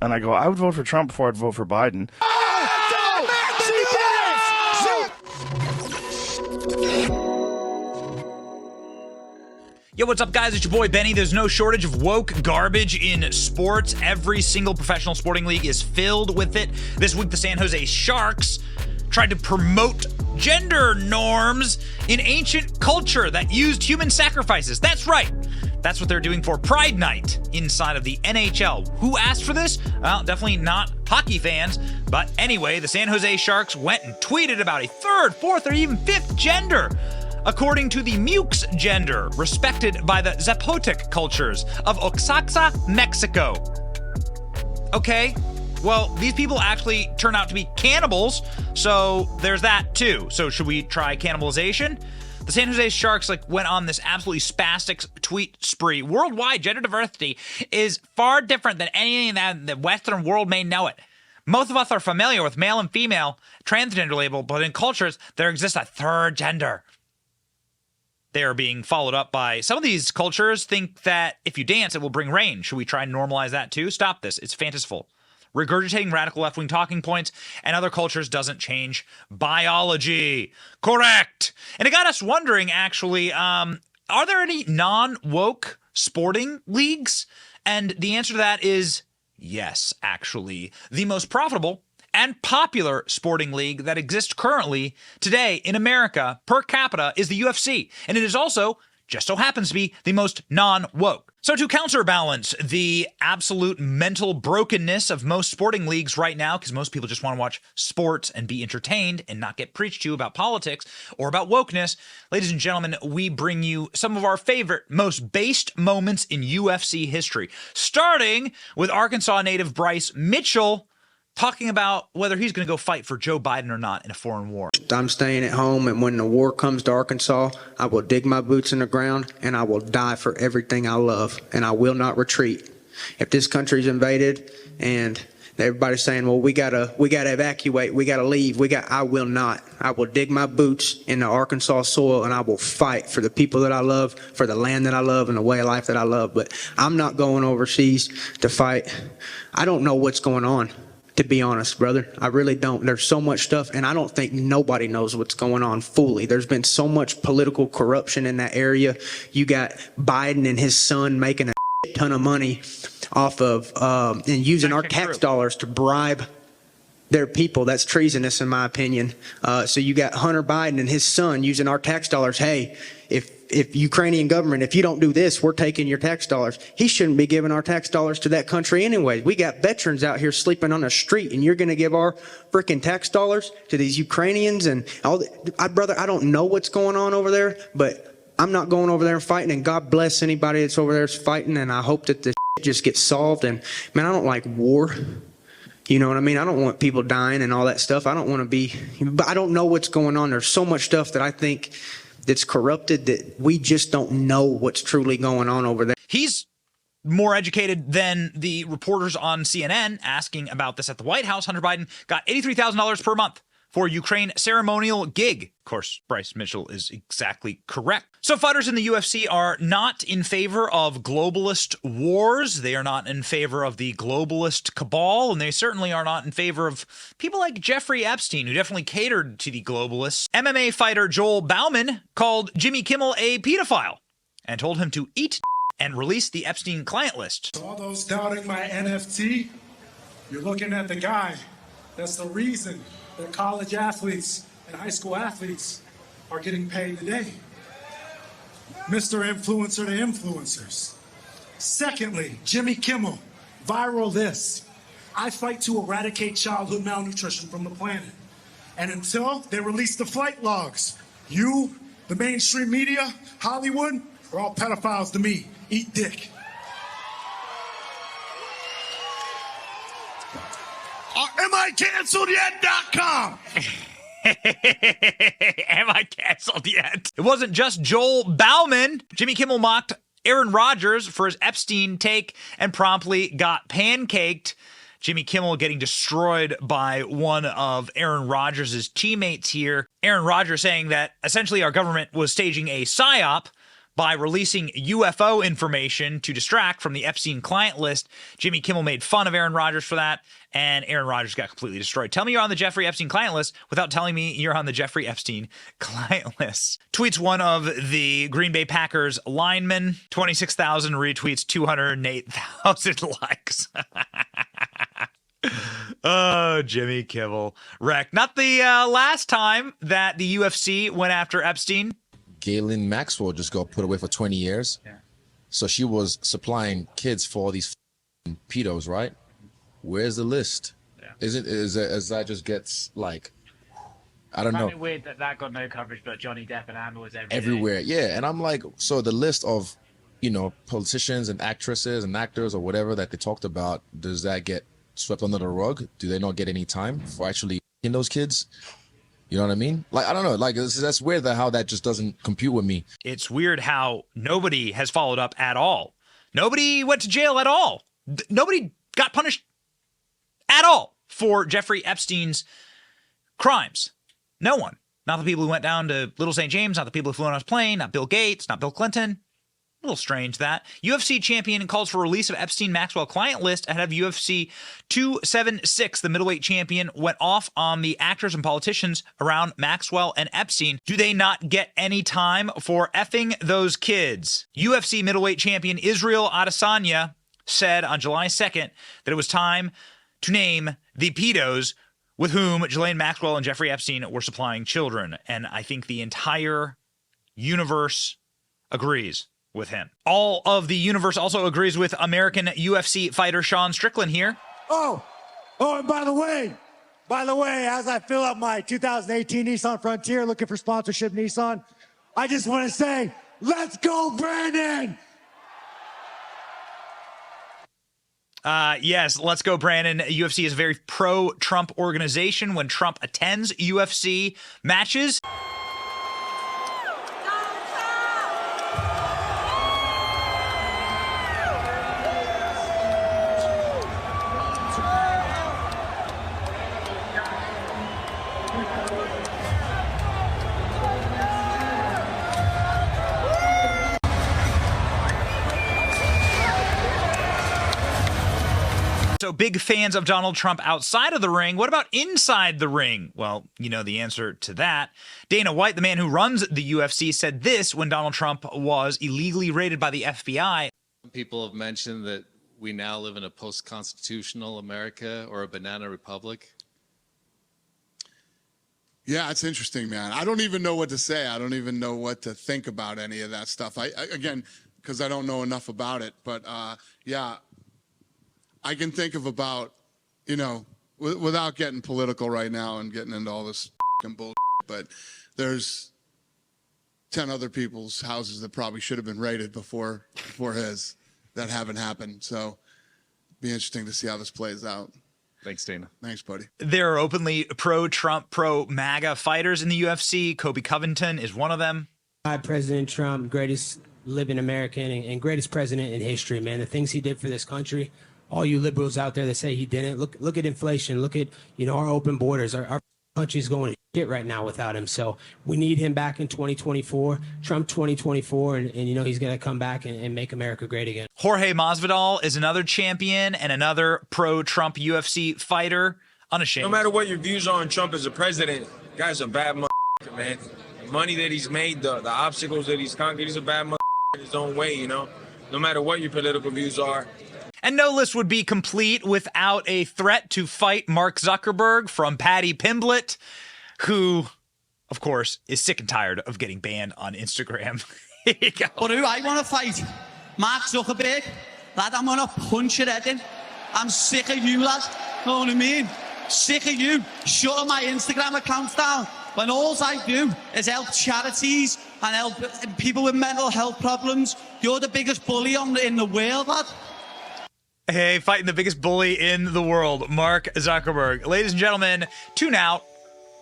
And I go, I would vote for Trump before I'd vote for Biden. Yo, what's up, guys? It's your boy Benny. There's no shortage of woke garbage in sports. Every single professional sporting league is filled with it. This week, the San Jose Sharks tried to promote gender norms in ancient culture that used human sacrifices. That's right. That's what they're doing for Pride Night inside of the NHL. Who asked for this? Well, definitely not hockey fans. But anyway, the San Jose Sharks went and tweeted about a third, fourth, or even fifth gender, according to the Mux gender, respected by the Zapotec cultures of Oaxaca, Mexico. Okay, well, these people actually turn out to be cannibals, so there's that too. So should we try cannibalization? The San Jose Sharks went on this absolutely spastic tweet spree. Worldwide gender diversity is far different than anything that the Western world may know it. Most of us are familiar with male and female transgender label, but in cultures, there exists a third gender. They are being followed up by some of these cultures think that if you dance, it will bring rain. Should we try and normalize that too? Stop this. It's fanciful. Regurgitating radical left-wing talking points and other cultures doesn't change biology. Correct. And it got us wondering, actually, are there any non-woke sporting leagues? And the answer to that is yes, actually. The most profitable and popular sporting league that exists currently today in America per capita is the UFC. And it is also, just so happens to be, the most non-woke. So to counterbalance the absolute mental brokenness of most sporting leagues right now, because most people just want to watch sports and be entertained and not get preached to about politics or about wokeness, ladies and gentlemen, we bring you some of our favorite, most based moments in UFC history, starting with Arkansas native Bryce Mitchell talking about whether he's going to go fight for Joe Biden or not in a foreign war. I'm staying at home, and when the war comes to Arkansas, I will dig my boots in the ground, and I will die for everything I love, and I will not retreat. If this country's invaded and everybody's saying, well, we gotta evacuate, we gotta leave, I will not. I will dig my boots in the Arkansas soil, and I will fight for the people that I love, for the land that I love, and the way of life that I love. But I'm not going overseas to fight. I don't know what's going on, to be honest, brother. I really don't. There's so much stuff, and I don't think nobody knows what's going on fully. There's been so much political corruption in that area. You got Biden and his son making a ton of money off of and using our tax dollars to bribe their people. That's treasonous, in my opinion. So you got Hunter Biden and his son using our tax dollars. Hey, if Ukrainian government, if you don't do this, we're taking your tax dollars. He shouldn't be giving our tax dollars to that country anyway. We got veterans out here sleeping on the street, and you're going to give our freaking tax dollars to these Ukrainians and all. Brother, I don't know what's going on over there, but I'm not going over there and fighting. And God bless anybody that's over there fighting. And I hope that this just gets solved. And man, I don't like war. You know what I mean? I don't want people dying and all that stuff. I don't want to be, but I don't know what's going on. There's so much stuff that I think that's corrupted that we just don't know what's truly going on over there. He's more educated than the reporters on CNN asking about this at the White House. Hunter Biden got $83,000 per month for Ukraine ceremonial gig. Of course, Bryce Mitchell is exactly correct. So fighters in the UFC are not in favor of globalist wars. They are not in favor of the globalist cabal, and they certainly are not in favor of people like Jeffrey Epstein, who definitely catered to the globalists. MMA fighter Joel Bauman called Jimmy Kimmel a pedophile and told him to eat and release the Epstein client list. To all those doubting my NFT, you're looking at the guy. That's the reason that college athletes and high school athletes are getting paid today. Mr. Influencer to influencers. Secondly, Jimmy Kimmel, viral this. I fight to eradicate childhood malnutrition from the planet. And until they release the flight logs, you, the mainstream media, Hollywood, are all pedophiles to me. Eat dick. AmICanceledYet.com. Am I canceled yet? It wasn't just Joel Bauman. Jimmy Kimmel mocked Aaron Rodgers for his Epstein take and promptly got pancaked. Jimmy Kimmel getting destroyed by one of Aaron Rodgers' teammates here. Aaron Rodgers saying that essentially our government was staging a psyop By releasing UFO information to distract from the Epstein client list, Jimmy Kimmel made fun of Aaron Rodgers for that, and Aaron Rodgers got completely destroyed. Tell me you're on the Jeffrey Epstein client list without telling me you're on the Jeffrey Epstein client list. Tweets one of the Green Bay Packers linemen, 26,000 retweets, 208,000 likes. Oh, Jimmy Kimmel. Wreck. Not the last time that the UFC went after Epstein. Ghislaine Maxwell just got put away for 20 years. Yeah. So she was supplying kids for all these pedos, right? Where's the list? Yeah. Is that just gets like, I don't know. It's weird that got no coverage, but Johnny Depp and Amber was everywhere. Yeah, and I'm like, so the list of, politicians and actresses and actors or whatever that they talked about, does that get swept under the rug? Do they not get any time for actually in those kids? You know what I mean? Like, I don't know. Like, that's weird how that just doesn't compute with me. It's weird how nobody has followed up at all. Nobody went to jail at all. Nobody got punished at all for Jeffrey Epstein's crimes. No one. Not the people who went down to Little St. James, not the people who flew on his plane, not Bill Gates, not Bill Clinton. A little strange that. UFC champion calls for release of Epstein-Maxwell client list ahead of UFC 276. The middleweight champion went off on the actors and politicians around Maxwell and Epstein. Do they not get any time for effing those kids? UFC middleweight champion Israel Adesanya said on July 2nd that it was time to name the pedos with whom Ghislaine Maxwell and Jeffrey Epstein were supplying children. And I think the entire universe agrees with him. All of the universe also agrees with American UFC fighter Sean Strickland here. Oh, and by the way, as I fill up my 2018 Nissan Frontier looking for sponsorship Nissan, I just want to say, let's go, Brandon! Yes, let's go, Brandon. UFC is a very pro-Trump organization. When Trump attends UFC matches, so big fans of Donald Trump outside of the ring. What about inside the ring? Well, you know the answer to that. Dana White, the man who runs the UFC, said this when Donald Trump was illegally raided by the FBI. People have mentioned that we now live in a post-constitutional America or a banana republic. Yeah, it's interesting, man. I don't even know what to say. I don't even know what to think about any of that stuff. Again, because I don't know enough about it. But yeah, I can think of about, without getting political right now and getting into all this fucking bullshit, but there's 10 other people's houses that probably should have been raided before his that haven't happened. So be interesting to see how this plays out. Thanks, Dana. Thanks, buddy. There are openly pro-Trump, pro-MAGA fighters in the UFC. Kobe Covington is one of them. President Trump, greatest living American and greatest president in history, man. The things he did for this country. All you liberals out there that say he didn't, look at inflation. Look at, our open borders. Our country's going to shit right now without him. So we need him back in 2024, Trump 2024, and he's going to come back and make America great again. Jorge Masvidal is another champion and another pro-Trump UFC fighter. Unashamed. No matter what your views are on Trump as a president, guy's a bad motherfucker, man. The money that he's made, the obstacles that he's conquered, he's a bad motherfucker in his own way, No matter what your political views are. And no list would be complete without a threat to fight Mark Zuckerberg from Patty Pimblett, who, of course, is sick and tired of getting banned on Instagram. Here you go. But who I want to fight? Mark Zuckerberg. Lad, I'm going to punch your head in. I'm sick of you, lad. Know what I mean? Sick of you shutting my Instagram accounts down when all I do is help charities and help people with mental health problems. You're the biggest bully in the world, lad. Hey, fighting the biggest bully in the world, Mark Zuckerberg. Ladies and gentlemen, tune out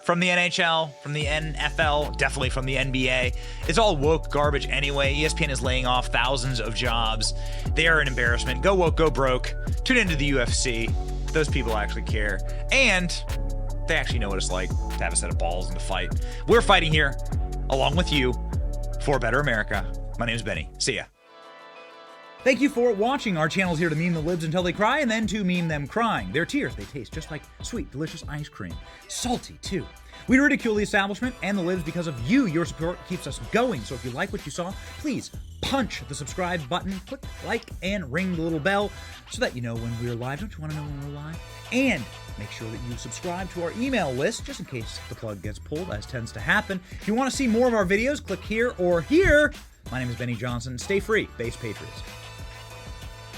from the NHL, from the NFL, definitely from the NBA. It's all woke garbage anyway. ESPN is laying off thousands of jobs. They are an embarrassment. Go woke, go broke. Tune into the UFC. Those people actually care. And they actually know what it's like to have a set of balls and to fight. We're fighting here, along with you, for a better America. My name is Benny. See ya. Thank you for watching. Our channel is here to meme the libs until they cry and then to meme them crying. Their tears, they taste just like sweet, delicious ice cream. Salty, too. We ridicule the establishment and the libs because of you. Your support keeps us going. So if you like what you saw, please punch the subscribe button, click like, and ring the little bell so that you know when we're live. Don't you want to know when we're live? And make sure that you subscribe to our email list just in case the plug gets pulled, as tends to happen. If you want to see more of our videos, click here or here. My name is Benny Johnson. Stay free, Base Patriots.